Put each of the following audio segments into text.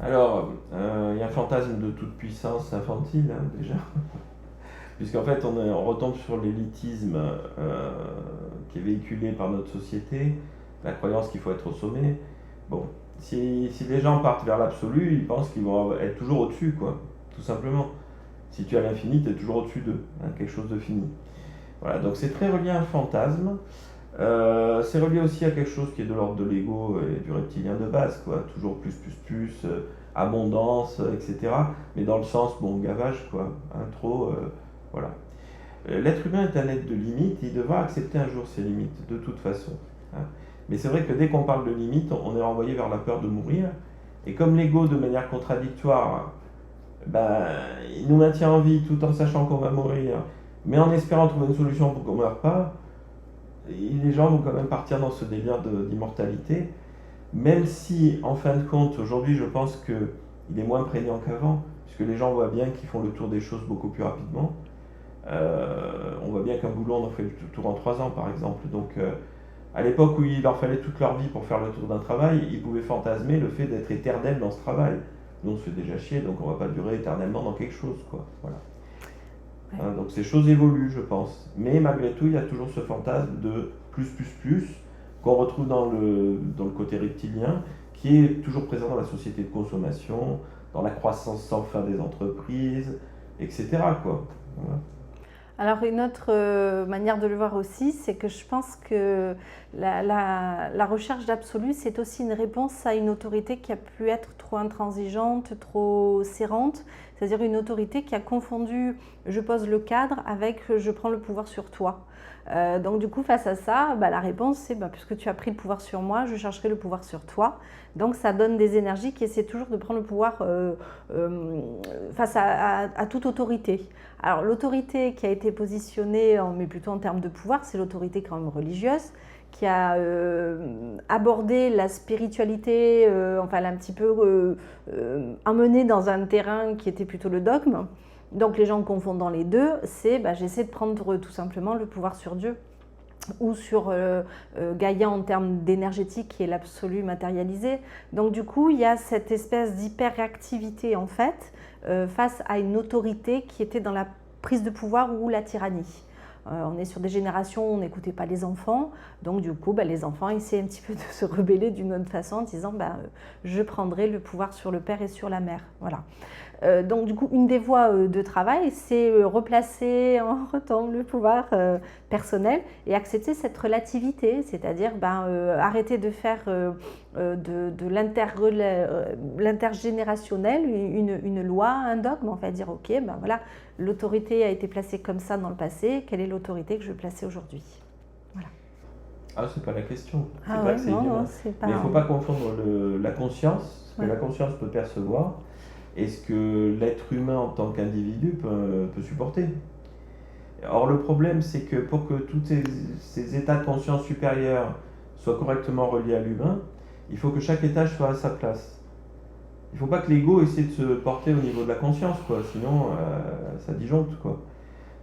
Alors, il y a un fantasme de toute puissance infantile, hein, déjà, puisqu'en fait, on retombe sur l'élitisme qui est véhiculé par notre société, la croyance qu'il faut être au sommet. Bon, si les gens partent vers l'absolu, ils pensent qu'ils vont être toujours au-dessus, quoi, tout simplement. Si tu as l'infini, tu es toujours au-dessus d'eux, hein, quelque chose de fini. Voilà, donc c'est très relié à un fantasme. C'est relié aussi à quelque chose qui est de l'ordre de l'ego et du reptilien de base, quoi. Toujours plus, abondance, etc. Mais dans le sens, bon, gavage, quoi. Hein, trop, voilà. L'être humain est un être de limite, il devra accepter un jour ses limites, de toute façon. Hein. Mais c'est vrai que dès qu'on parle de limites, on est renvoyé vers la peur de mourir. Et comme l'ego, de manière contradictoire, ben, il nous maintient en vie tout en sachant qu'on va mourir, mais en espérant trouver une solution pour qu'on ne meure pas, les gens vont quand même partir dans ce délire d'immortalité, même si, en fin de compte, aujourd'hui, je pense qu'il est moins prégnant qu'avant, puisque les gens voient bien qu'ils font le tour des choses beaucoup plus rapidement. On voit bien qu'un boulot, on en fait le tour en 3 ans, par exemple. Donc, à l'époque où il leur fallait toute leur vie pour faire le tour d'un travail, ils pouvaient fantasmer le fait d'être éternel dans ce travail. Nous, on se fait déjà chier, donc on ne va pas durer éternellement dans quelque chose, quoi. Voilà. Ouais. Hein, donc ces choses évoluent, je pense. Mais malgré tout, il y a toujours ce fantasme de plus, qu'on retrouve dans le côté reptilien, qui est toujours présent dans la société de consommation, dans la croissance sans fin des entreprises, etc., quoi. Voilà. Alors une autre manière de le voir aussi, c'est que je pense que la recherche d'absolu, c'est aussi une réponse à une autorité qui a pu être trop intransigeante, trop serrante, c'est-à-dire une autorité qui a confondu je pose le cadre avec je prends le pouvoir sur toi. Donc du coup, face à ça, la réponse c'est puisque tu as pris le pouvoir sur moi, je chercherai le pouvoir sur toi. Donc ça donne des énergies qui essaient toujours de prendre le pouvoir face à toute autorité. Alors l'autorité qui a été positionnée, mais plutôt en termes de pouvoir, c'est l'autorité quand même religieuse, qui a abordé la spiritualité, enfin elle a un petit peu emmené dans un terrain qui était plutôt le dogme. Donc les gens confondant les deux, c'est j'essaie de prendre tout simplement le pouvoir sur Dieu ou sur Gaïa en termes d'énergétique qui est l'absolu matérialisé. Donc du coup, il y a cette espèce d'hyperactivité en fait face à une autorité qui était dans la prise de pouvoir ou la tyrannie. On est sur des générations où on n'écoutait pas les enfants, donc du coup les enfants essaient un petit peu de se rebeller d'une autre façon en disant je prendrai le pouvoir sur le père et sur la mère. Voilà. Donc du coup, une des voies de travail, c'est replacer en retombe le pouvoir personnel et accepter cette relativité, c'est-à-dire arrêter de faire de l'intergénérationnel une loi, un dogme, en fait, dire ok, voilà, l'autorité a été placée comme ça dans le passé, quelle est l'autorité que je vais placer aujourd'hui? Voilà. Ah, c'est pas la question. C'est Ah pas ouais, que c'est non, inhumain. c'est pas... Mais il ne faut pas confondre la conscience, ce que Ouais. la conscience peut percevoir, et ce que l'être humain en tant qu'individu peut supporter. Or, le problème, c'est que pour que tous ces états de conscience supérieurs soient correctement reliés à l'humain, il faut que chaque étage soit à sa place. Il ne faut pas que l'ego essaie de se porter au niveau de la conscience, quoi, sinon ça disjoncte, quoi.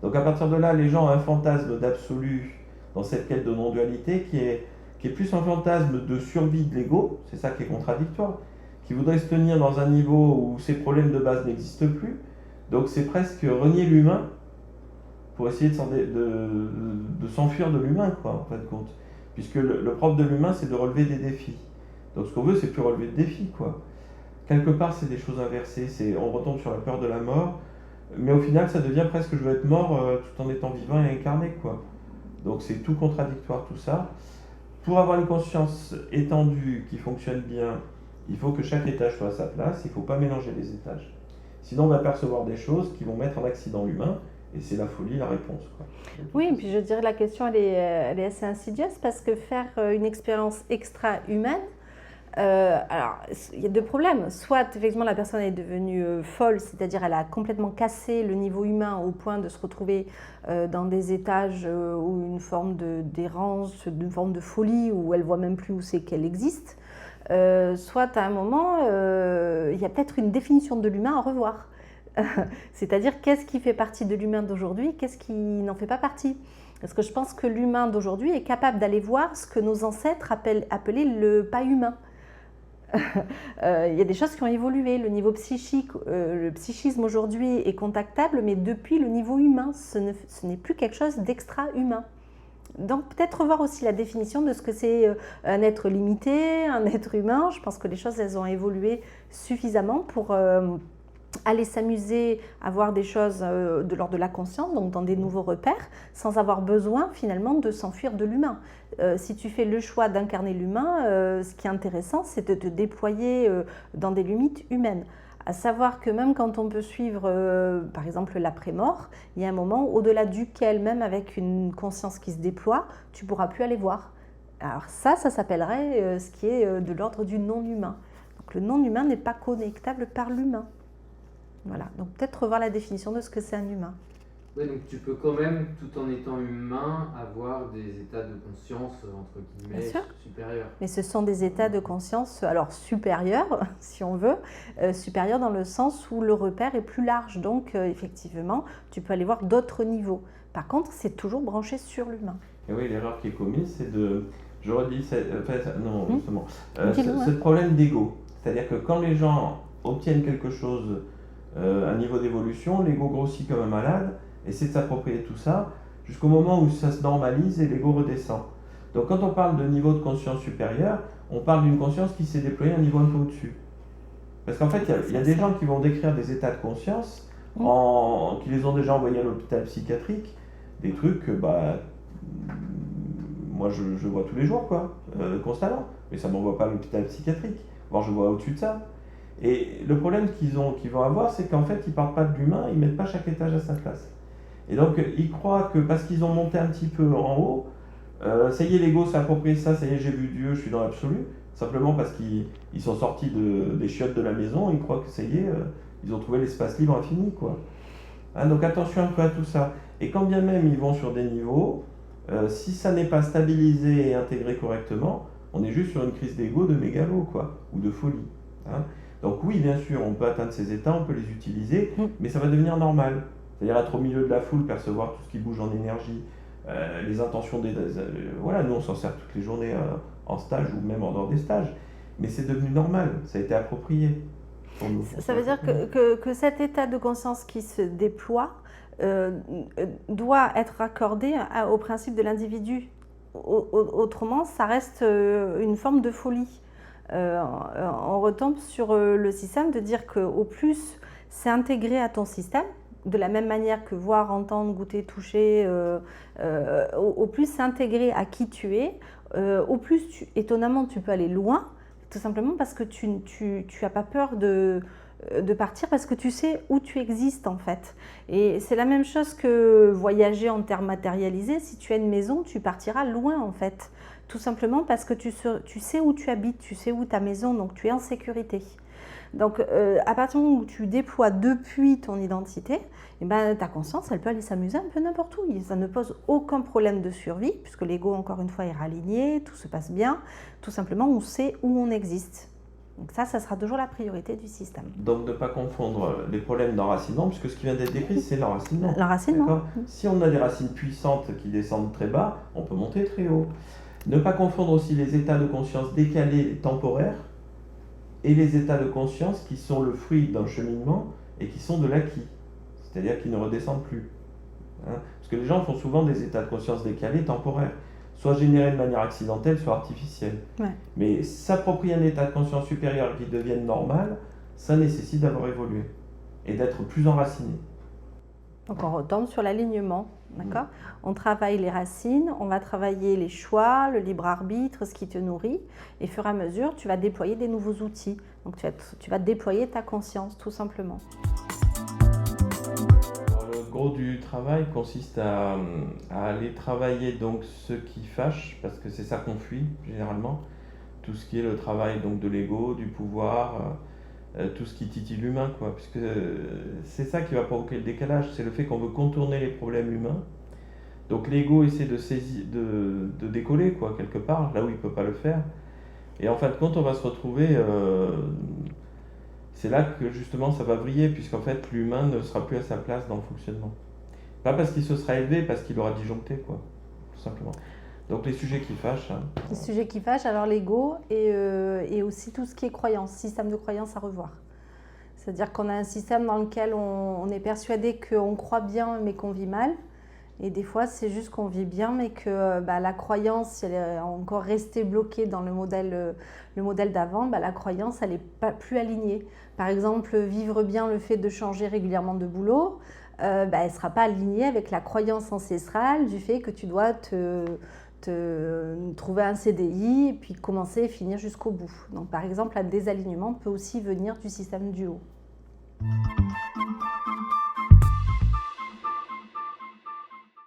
Donc à partir de là, les gens ont un fantasme d'absolu dans cette quête de non-dualité qui est plus un fantasme de survie de l'ego, c'est ça qui est contradictoire, qui voudrait se tenir dans un niveau où ces problèmes de base n'existent plus. Donc c'est presque renier l'humain pour essayer de s'enfuir de l'humain, quoi, en fin de compte. Puisque le propre de l'humain, c'est de relever des défis. Donc ce qu'on veut, c'est plus relever de défis, quoi. Quelque part, c'est des choses inversées. On retombe sur la peur de la mort, mais au final, ça devient presque je veux être mort tout en étant vivant et incarné, quoi. Donc c'est tout contradictoire, tout ça. Pour avoir une conscience étendue qui fonctionne bien, il faut que chaque étage soit à sa place, il ne faut pas mélanger les étages. Sinon, on va percevoir des choses qui vont mettre en accident l'humain, et c'est la folie, la réponse, quoi. Oui, et puis je dirais la question elle est assez insidieuse parce que faire une expérience extra-humaine, alors il y a deux problèmes. Soit effectivement la personne est devenue folle, c'est-à-dire elle a complètement cassé le niveau humain au point de se retrouver dans des étages où une forme d'errance, une forme de folie où elle voit même plus où c'est qu'elle existe. Soit à un moment, il y a peut-être une définition de l'humain à revoir. C'est-à-dire qu'est-ce qui fait partie de l'humain d'aujourd'hui, qu'est-ce qui n'en fait pas partie. Parce que je pense que l'humain d'aujourd'hui est capable d'aller voir ce que nos ancêtres appelaient le pas humain. Il y a des choses qui ont évolué. Le niveau psychique, le psychisme aujourd'hui est contactable, mais depuis le niveau humain, ce n'est plus quelque chose d'extra-humain. Donc peut-être revoir aussi la définition de ce que c'est un être limité, un être humain. Je pense que les choses, elles ont évolué suffisamment pour aller s'amuser à voir des choses de l'ordre de la conscience, donc dans des nouveaux repères, sans avoir besoin finalement de s'enfuir de l'humain. Si tu fais le choix d'incarner l'humain, ce qui est intéressant, c'est de te déployer dans des limites humaines. À savoir que même quand on peut suivre, par exemple, l'après-mort, il y a un moment au-delà duquel, même avec une conscience qui se déploie, tu ne pourras plus aller voir. Alors ça s'appellerait ce qui est de l'ordre du non-humain. Donc le non-humain n'est pas connectable par l'humain. Voilà, donc peut-être revoir la définition de ce que c'est un humain. Oui, donc tu peux quand même, tout en étant humain, avoir des états de conscience, entre guillemets, supérieurs. Mais ce sont des états de conscience, alors supérieurs, si on veut, supérieurs dans le sens où le repère est plus large. Donc, effectivement, tu peux aller voir d'autres niveaux. Par contre, c'est toujours branché sur l'humain. Et oui, l'erreur qui est commise, c'est de... Je redis, non, justement, ce problème d'ego. C'est-à-dire que quand les gens obtiennent quelque chose, un niveau d'évolution, l'ego grossit comme un malade, essaie de s'approprier tout ça, jusqu'au moment où ça se normalise et l'ego redescend. Donc quand on parle de niveau de conscience supérieur, on parle d'une conscience qui s'est déployée un niveau un peu au-dessus. Parce qu'en fait, il y a des gens qui vont décrire des états de conscience, qui les ont déjà envoyés à l'hôpital psychiatrique, des trucs, moi je vois tous les jours, quoi, constamment. Mais ça ne m'envoie pas à l'hôpital psychiatrique, voire je vois au-dessus de ça. Et le problème qu'ils vont avoir, c'est qu'en fait, ils ne partent pas de l'humain, ils ne mettent pas chaque étage à sa place. Et donc, ils croient que parce qu'ils ont monté un petit peu en haut, ça y est, l'ego s'est approprié ça, ça y est, j'ai vu Dieu, je suis dans l'absolu. Simplement parce qu'ils sont sortis des chiottes de la maison, ils croient que ça y est, ils ont trouvé l'espace libre infini, quoi. Hein, donc attention un peu à tout ça. Et quand bien même ils vont sur des niveaux, si ça n'est pas stabilisé et intégré correctement, on est juste sur une crise d'ego de mégalo, quoi, ou de folie. Hein. Donc oui, bien sûr, on peut atteindre ces états, on peut les utiliser, mais ça va devenir normal. C'est-à-dire être au milieu de la foule, percevoir tout ce qui bouge en énergie, les intentions voilà, nous on s'en sert toutes les journées en stage ou même en dehors des stages. Mais c'est devenu normal, ça a été approprié. Ça veut dire que cet état de conscience qui se déploie doit être raccordé au principe de l'individu. Autrement, ça reste une forme de folie. On retombe sur le système de dire qu'au plus c'est intégré à ton système, de la même manière que voir, entendre, goûter, toucher, au plus c'est intégré à qui tu es, au plus étonnamment tu peux aller loin, tout simplement parce que tu n'as pas peur de partir, parce que tu sais où tu existes en fait. Et c'est la même chose que voyager en termes matérialisés. Si tu as une maison, tu partiras loin en fait. Tout simplement parce que tu sais où tu habites, tu sais où ta maison, donc tu es en sécurité. Donc à partir du moment où tu déploies depuis ton identité, eh ben, ta conscience, elle peut aller s'amuser un peu n'importe où. Ça ne pose aucun problème de survie, puisque l'ego, encore une fois, est raligné, tout se passe bien. Tout simplement, on sait où on existe. Donc ça sera toujours la priorité du système. Donc de ne pas confondre les problèmes d'enracinement, puisque ce qui vient d'être décrit, c'est l'enracinement. L'enracinement. Si on a des racines puissantes qui descendent très bas, on peut monter très haut. Ne pas confondre aussi les états de conscience décalés et temporaires et les états de conscience qui sont le fruit d'un cheminement et qui sont de l'acquis, c'est-à-dire qui ne redescendent plus. Hein, parce que les gens font souvent des états de conscience décalés temporaires, soit générés de manière accidentelle, soit artificielle. Ouais. Mais s'approprier un état de conscience supérieur qui devienne normal, ça nécessite d'avoir évolué et d'être plus enraciné. Donc on retombe sur l'alignement, d'accord ? On travaille les racines, on va travailler les choix, le libre arbitre, ce qui te nourrit, et au fur et à mesure, tu vas déployer des nouveaux outils. Donc tu vas déployer ta conscience, tout simplement. Alors, le gros du travail consiste à aller travailler donc ce qui fâche, parce que c'est ça qu'on fuit généralement. Tout ce qui est le travail donc de l'ego, du pouvoir, tout ce qui titille l'humain, quoi, puisque c'est ça qui va provoquer le décalage, c'est le fait qu'on veut contourner les problèmes humains. Donc l'ego essaie de décoller, quoi, quelque part, là où il ne peut pas le faire. Et en fin de compte, on va se retrouver, c'est là que justement ça va vriller, puisqu'en fait l'humain ne sera plus à sa place dans le fonctionnement. Pas parce qu'il se sera élevé, parce qu'il aura disjoncté, quoi, tout simplement. Donc les sujets qui fâchent. Hein. Les sujets qui fâchent, alors l'ego et aussi tout ce qui est croyance, système de croyance à revoir. C'est-à-dire qu'on a un système dans lequel on est persuadé qu'on croit bien mais qu'on vit mal. Et des fois, c'est juste qu'on vit bien, mais que la croyance, si elle est encore restée bloquée dans le modèle d'avant, la croyance, elle n'est pas plus alignée. Par exemple, vivre bien le fait de changer régulièrement de boulot, elle ne sera pas alignée avec la croyance ancestrale du fait que tu dois trouver un CDI et puis commencer et finir jusqu'au bout. Donc, par exemple, un désalignement peut aussi venir du système du haut.